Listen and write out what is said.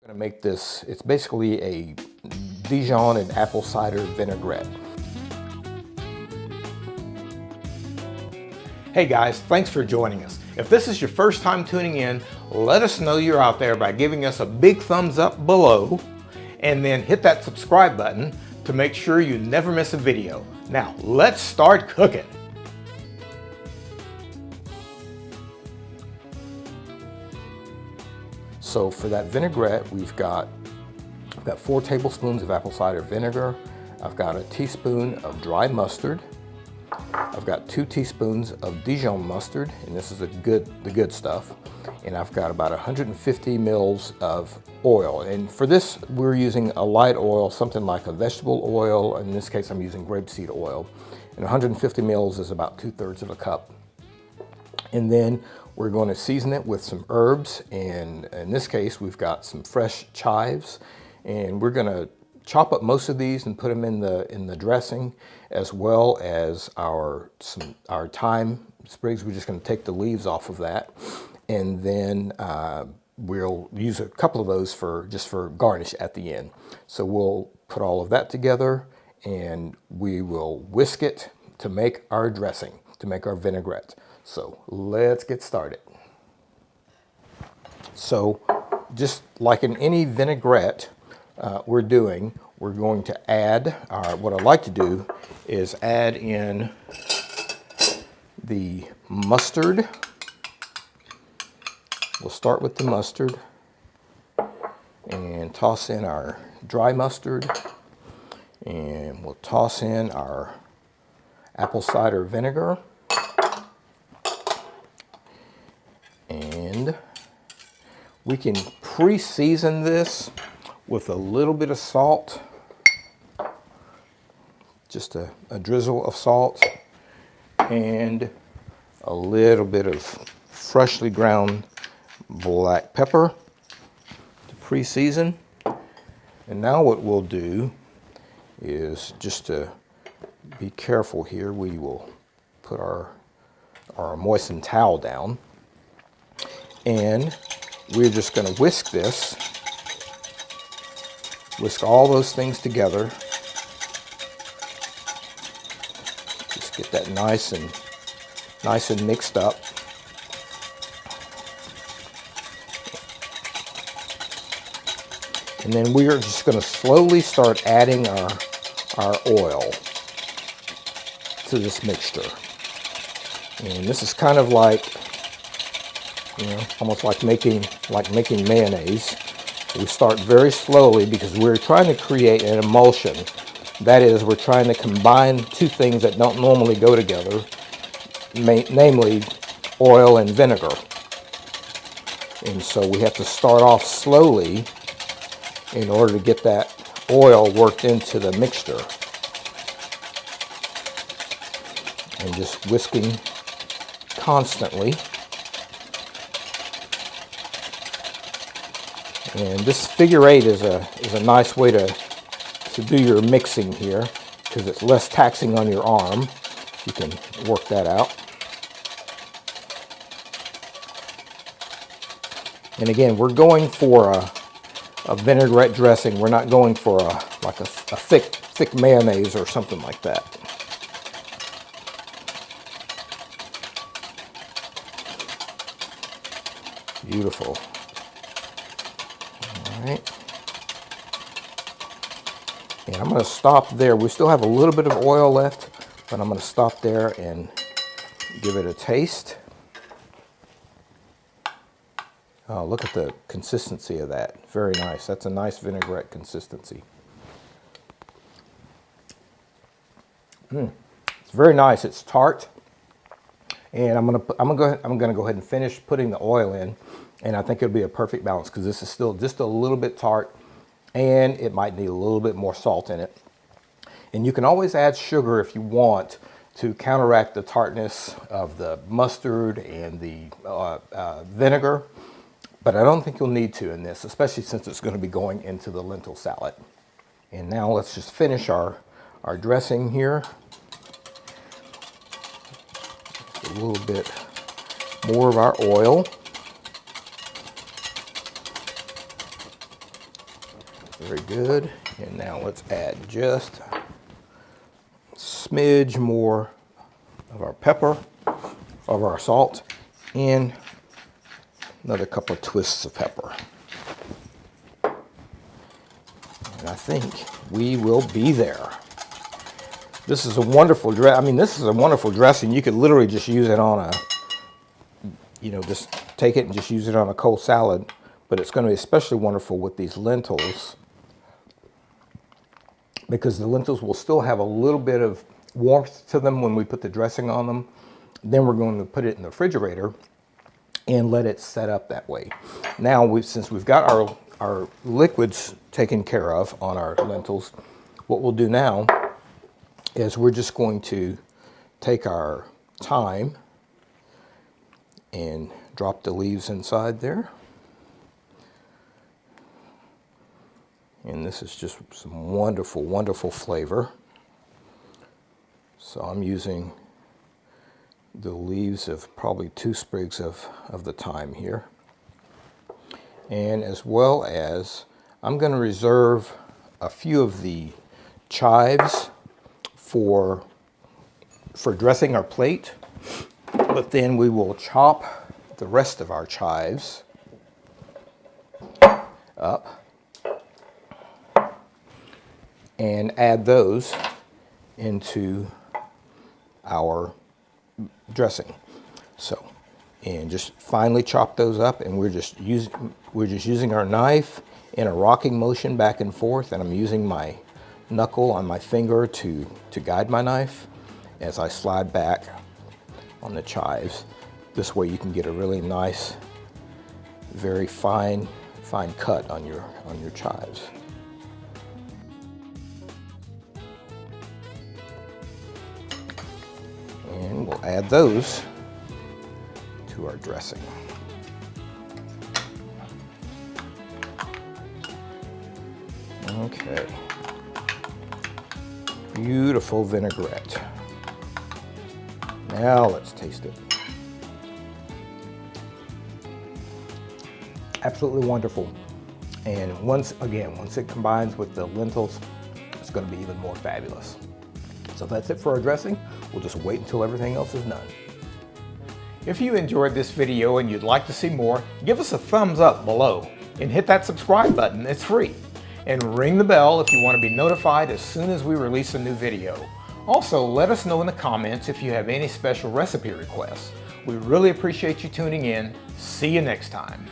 I'm gonna make this, it's basically a Dijon and apple cider vinaigrette. Hey guys, thanks for joining us. If this is your first time tuning in, let us know you're out there by giving us a big thumbs up below and then hit that subscribe button to make sure you never miss a video. Now, let's start cooking. So for that vinaigrette, I've got 4 tablespoons of apple cider vinegar. I've got a teaspoon of dry mustard. I've got 2 teaspoons of Dijon mustard, and this is the good stuff. And I've got about 150 mils of oil. And for this, we're using a light oil, something like a vegetable oil. In this case, I'm using grapeseed oil. And 150 mils is about 2/3 of a cup. And then we're going to season it with some herbs, and in this case we've got some fresh chives, and we're going to chop up most of these and put them in the dressing, as well as our thyme sprigs. We're just going to take the leaves off of that, and then we'll use a couple of those just for garnish at the end. So we'll put all of that together and we will whisk it to make our dressing, to make our vinaigrette. So let's get started. So just like in any vinaigrette we're going to add, what I like to do is add in the mustard. We'll start with the mustard and toss in our dry mustard, and we'll toss in our apple cider vinegar. And we can pre-season this with a little bit of salt, just a drizzle of salt, and a little bit of freshly ground black pepper to pre-season. And now what we'll do is, just to be careful here, we will put our moistened towel down. And we're just going to whisk all those things together. Just get that nice and mixed up. And then we are just going to slowly start adding our oil to this mixture. And this is kind of like, almost like making mayonnaise. We start very slowly because we're trying to create an emulsion. That is, we're trying to combine 2 things that don't normally go together, namely oil and vinegar. And so we have to start off slowly in order to get that oil worked into the mixture. And just whisking constantly. And this figure 8 is a nice way to do your mixing here, because it's less taxing on your arm. You can work that out. And again, we're going for a vinaigrette dressing. We're not going for a thick mayonnaise or something like that. Beautiful. Right. And I'm going to stop there. We still have a little bit of oil left, but I'm going to stop there and give it a taste. Oh, look at the consistency of that. Very nice. That's a nice vinaigrette consistency. It's very nice. It's tart. And I'm going to go ahead and finish putting the oil in. And I think it'll be a perfect balance, because this is still just a little bit tart, and it might need a little bit more salt in it. And you can always add sugar if you want to counteract the tartness of the mustard and the vinegar, but I don't think you'll need to in this, especially since it's going to be going into the lentil salad. And now let's just finish our dressing here. Just a little bit more of our oil. Very good. And now let's add just a smidge more of our pepper, of our salt, and another couple of twists of pepper. And I think we will be there. This is a wonderful this is a wonderful dressing. You could literally just use it on a, just take it and just use it on a cold salad, but it's going to be especially wonderful with these lentils because the lentils will still have a little bit of warmth to them when we put the dressing on them. Then we're going to put it in the refrigerator and let it set up that way. Now, since we've got our liquids taken care of on our lentils, what we'll do now is we're just going to take our thyme and drop the leaves inside there. And this is just some wonderful, wonderful flavor. So I'm using the leaves of probably 2 sprigs of the thyme here. And as well as, I'm going to reserve a few of the chives for dressing our plate, but then we will chop the rest of our chives up and add those into our dressing. So, and just finely chop those up, and we're just using our knife in a rocking motion back and forth, and I'm using my knuckle on my finger to guide my knife as I slide back on the chives. This way you can get a really nice, very fine cut on your chives. And we'll add those to our dressing. Okay. Beautiful vinaigrette. Now let's taste it. Absolutely wonderful. And once it combines with the lentils, it's going to be even more fabulous. So that's it for our dressing. We'll just wait until everything else is done. If you enjoyed this video and you'd like to see more, give us a thumbs up below and hit that subscribe button. It's free. And ring the bell if you want to be notified as soon as we release a new video. Also, let us know in the comments if you have any special recipe requests. We really appreciate you tuning in. See you next time.